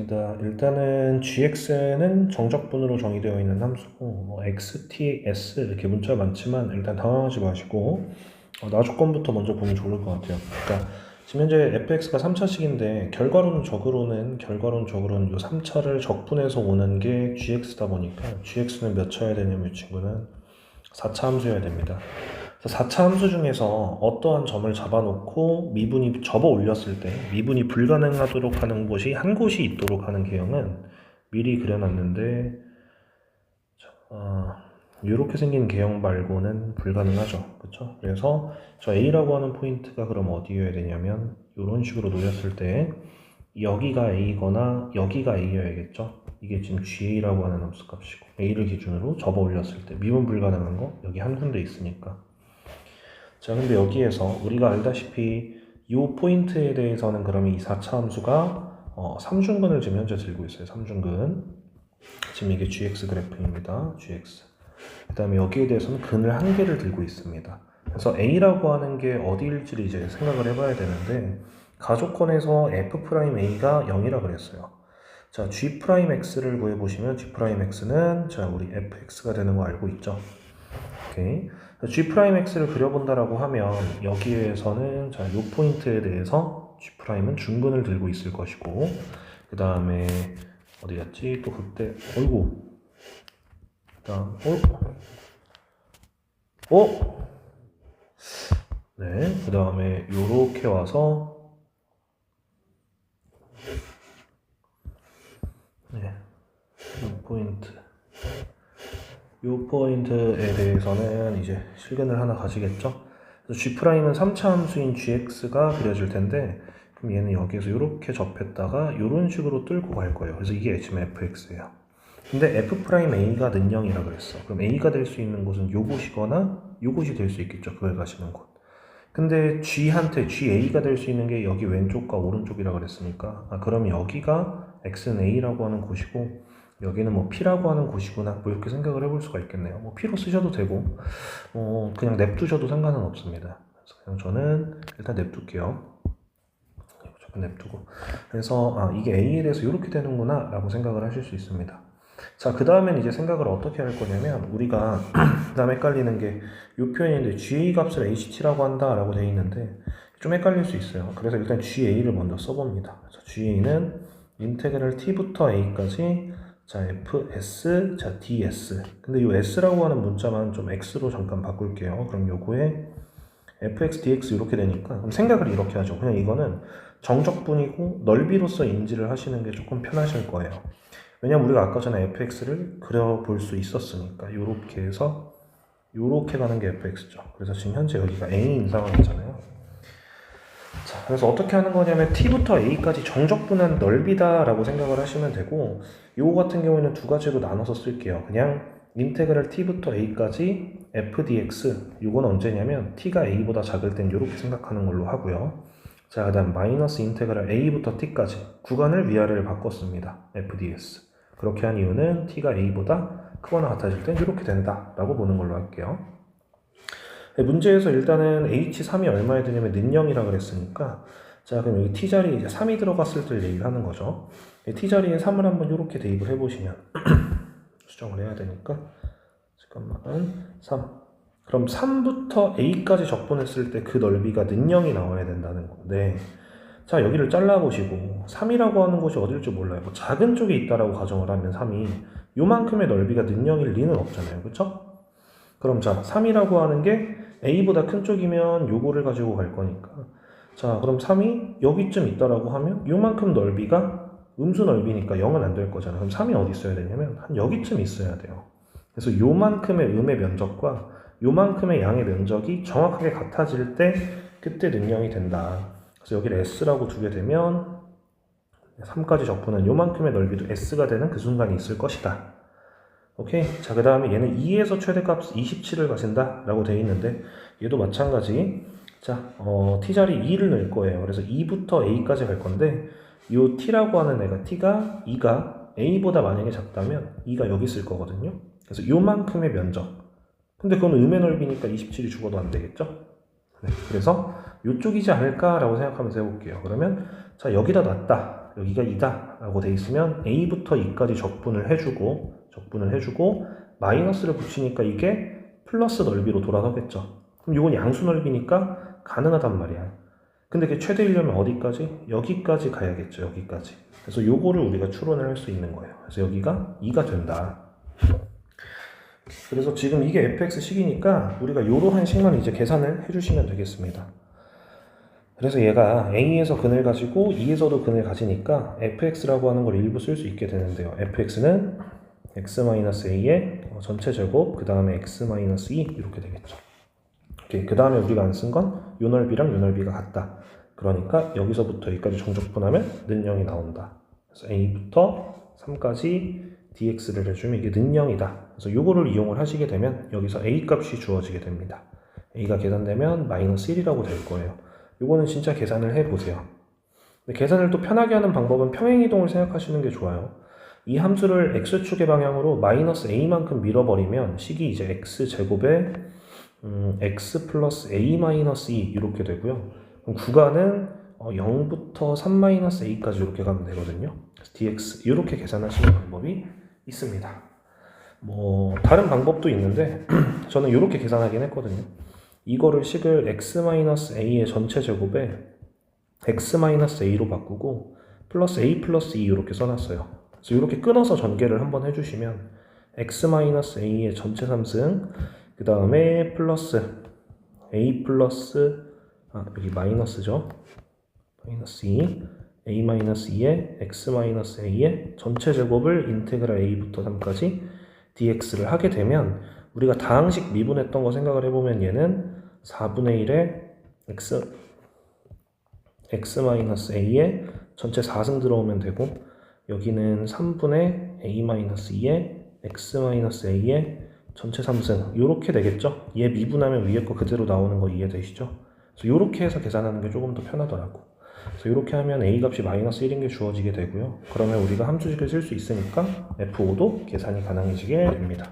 알겠습니다. 일단은 gx는 정적분으로 정의되어 있는 함수고 뭐 x, t, s 이렇게 문자 많지만 일단 당황하지 마시고 나 조건부터 먼저 보면 좋을 것 같아요. 그러니까 지금 현재 fx가 3차식인데 결과론적으로는 요 3차를 적분해서 오는 게 gx다 보니까 gx는 몇 차여야 되냐면 이 친구는 4차 함수여야 됩니다. 4차 함수 중에서 어떠한 점을 잡아놓고 미분이 접어 올렸을 때 미분이 불가능하도록 하는 곳이 한 곳이 있도록 하는 개형은 미리 그려놨는데 이렇게 생긴 개형 말고는 불가능하죠. 그렇죠? 그래서 저 A라고 하는 포인트가 그럼 어디여야 되냐면 이런 식으로 놓였을 때 여기가 A거나 여기가 A여야겠죠. 이게 지금 GA라고 하는 함수 값이고 A를 기준으로 접어 올렸을 때 미분 불가능한 거 여기 한 군데 있으니까. 자, 근데 여기에서 우리가 알다시피 이 포인트에 대해서는 그러면 이 4차 함수가 3중근을 지금 현재 들고 있어요. 3중근. 지금 이게 gx 그래프입니다. gx. 그 다음에 여기에 대해서는 근을 한 개를 들고 있습니다. 그래서 a라고 하는 게 어디일지를 이제 생각을 해봐야 되는데 가족권에서 f'a가 0이라 그랬어요. 자, g'x를 구해보시면 g'x는 자, 우리 fx가 되는 거 알고 있죠? 오케이. g'x를 그려본다라고 하면 여기에서는 자, 이 포인트에 대해서 g'은 중근을 들고 있을 것이고 그 다음에 어디 갔지? 또 그때 어이구 그다음 네, 그 다음에 요렇게 와서 네, 요 포인트에 대해서는 이제 실근을 하나 가지겠죠. 그래서 G'은 3차 함수인 gx가 그려질 텐데 그럼 얘는 여기에서 이렇게 접했다가 이런 식으로 뚫고 갈 거예요. 그래서 이게 지금 fx예요. 근데 f'a가 는영이라 그랬어. 그럼 a가 될 수 있는 곳은 요곳이거나 요곳이 될 수 있겠죠. 그걸 가시는 곳. 근데 g한테 ga가 될 수 있는 게 여기 왼쪽과 오른쪽이라 그랬으니까 그럼 여기가 x는 a라고 하는 곳이고 여기는 뭐 p라고 하는 곳이구나 뭐 이렇게 생각을 해볼 수가 있겠네요. 뭐 p로 쓰셔도 되고 그냥 냅두셔도 상관은 없습니다. 그래서 그냥 저는 일단 냅둘게요. 냅두고 그래서 이게 a에 대해서 이렇게 되는구나 라고 생각을 하실 수 있습니다. 자, 그 다음엔 이제 생각을 어떻게 할 거냐면 우리가 그 다음에 헷갈리는 게 이 표현인데 GA 값을 HT라고 한다 라고 되어 있는데 좀 헷갈릴 수 있어요. 그래서 일단 GA를 먼저 써봅니다. 그래서 GA는 인테그랄 T부터 A까지 자 FS 자 DS 근데 이 S라고 하는 문자만 좀 X로 잠깐 바꿀게요. 그럼 요거에 fx, dx 이렇게 되니까 그럼 생각을 이렇게 하죠. 그냥 이거는 정적분이고 넓이로서 인지를 하시는 게 조금 편하실 거예요. 왜냐면 우리가 아까 전에 fx를 그려볼 수 있었으니까 이렇게 해서 이렇게 가는 게 fx죠. 그래서 지금 현재 여기가 a인 상황이잖아요. 자, 그래서 어떻게 하는 거냐면 t부터 a까지 정적분한 넓이다 라고 생각을 하시면 되고 요거 같은 경우에는 두 가지로 나눠서 쓸게요. 그냥 인테그랄 t부터 a까지 f dx 이건 언제냐면 t가 a보다 작을 땐 이렇게 생각하는 걸로 하고요. 자, 그 다음 마이너스 인테그랄 a부터 t까지 구간을 위아래를 바꿨습니다. f ds 그렇게 한 이유는 t가 a보다 크거나 같아질 땐 이렇게 된다 라고 보는 걸로 할게요. 문제에서 일단은 h3이 얼마에 되냐면 는영이라 그랬으니까 자, 그럼 여기 t자리에 이제 3이 들어갔을 때 얘기를 하는 거죠. t자리에 3을 한번 이렇게 대입을 해보시면 수정을 해야 되니까 잠깐만 3 그럼 3부터 a까지 적분했을 때 그 넓이가 는영이 나와야 된다는 건데 자, 여기를 잘라보시고 3이라고 하는 곳이 어딜 줄 몰라요. 뭐 작은 쪽에 있다라고 가정을 하면 3이 요만큼의 넓이가 는영일 리는 없잖아요. 그쵸? 그럼 자, 3이라고 하는 게 a보다 큰 쪽이면 요거를 가지고 갈 거니까 자, 그럼 3이 여기쯤 있다라고 하면 요만큼 넓이가 음수 넓이니까 0은 안 될 거잖아요. 그럼 3이 어디 있어야 되냐면 한 여기쯤 있어야 돼요. 그래서 요만큼의 음의 면적과 요만큼의 양의 면적이 정확하게 같아질 때 그때 능령이 된다. 그래서 여기를 S라고 두게 되면 3까지 적분한 요만큼의 넓이도 S가 되는 그 순간이 있을 것이다. 오케이. 자, 그 다음에 얘는 2에서 최대값 27을 가진다 라고 되어 있는데 얘도 마찬가지. 자, t자리 2를 넣을 거예요. 그래서 2부터 a까지 갈 건데 요 t라고 하는 애가 t가 2가 a보다 만약에 작다면 2가 여기 있을 거거든요. 그래서 요만큼의 면적. 근데 그건 음의 넓이니까 27이 죽어도 안 되겠죠? 네, 그래서 요쪽이지 않을까라고 생각하면서 해볼게요. 그러면 자, 여기다 놨다. 여기가 2다 라고 돼 있으면 a부터 2까지 적분을 해주고 마이너스를 붙이니까 이게 플러스 넓이로 돌아서겠죠. 그럼 이건 양수 넓이니까 가능하단 말이야. 근데 그게 최대이려면 어디까지? 여기까지 가야겠죠. 여기까지. 그래서 요거를 우리가 추론을 할 수 있는 거예요. 그래서 여기가 2가 된다. 그래서 지금 이게 fx식이니까 우리가 요러한 식만 이제 계산을 해주시면 되겠습니다. 그래서 얘가 a에서 근을 가지고 e에서도 근을 가지니까 fx라고 하는 걸 일부 쓸 수 있게 되는데요. fx는 x-a의 전체 제곱 그 다음에 x-2 이렇게 되겠죠. 그 다음에 우리가 안 쓴 건 요 넓이랑 요 넓이가 같다. 그러니까 여기서부터 여기까지 정적분하면 는 0이 나온다. 그래서 a부터 3까지 dx를 해주면 이게 는 0이다. 그래서 요거를 이용을 하시게 되면 여기서 a 값이 주어지게 됩니다. a가 계산되면 마이너스 1이라고 될 거예요. 요거는 진짜 계산을 해보세요. 근데 계산을 또 편하게 하는 방법은 평행이동을 생각하시는 게 좋아요. 이 함수를 x축의 방향으로 마이너스 a만큼 밀어버리면 식이 이제 x제곱에 x 플러스 a 마이너스 2 이렇게 되고요. 그럼 구간은 0부터 3 마이너스 a까지 이렇게 가면 되거든요. 그래서 dx 이렇게 계산하시는 방법이 있습니다. 뭐 다른 방법도 있는데 저는 이렇게 계산하긴 했거든요. 이거를 식을 x-a의 전체 제곱에 x-a로 바꾸고 플러스 a 플러스 2 이렇게 써놨어요. 그래서 이렇게 끊어서 전개를 한번 해주시면 x-a의 전체 3승 그 다음에 플러스 a 플러스 여기 마이너스죠. 마이너스 2 a-2의 x-a의 전체 제곱을 인테그랄 a부터 3까지 dx를 하게 되면 우리가 다항식 미분했던 거 생각을 해보면 얘는 4분의 1의 x-a의 전체 4승 들어오면 되고 여기는 3분의 a-2의 x-a의 전체 3승 이렇게 되겠죠? 얘 미분하면 위에 거 그대로 나오는 거 이해되시죠? 그래서 이렇게 해서 계산하는 게 조금 더 편하더라고. 그래서 이렇게 하면 a 값이 마이너스 1인 게 주어지게 되고요. 그러면 우리가 함수식을 쓸 수 있으니까 f5도 계산이 가능해지게 됩니다.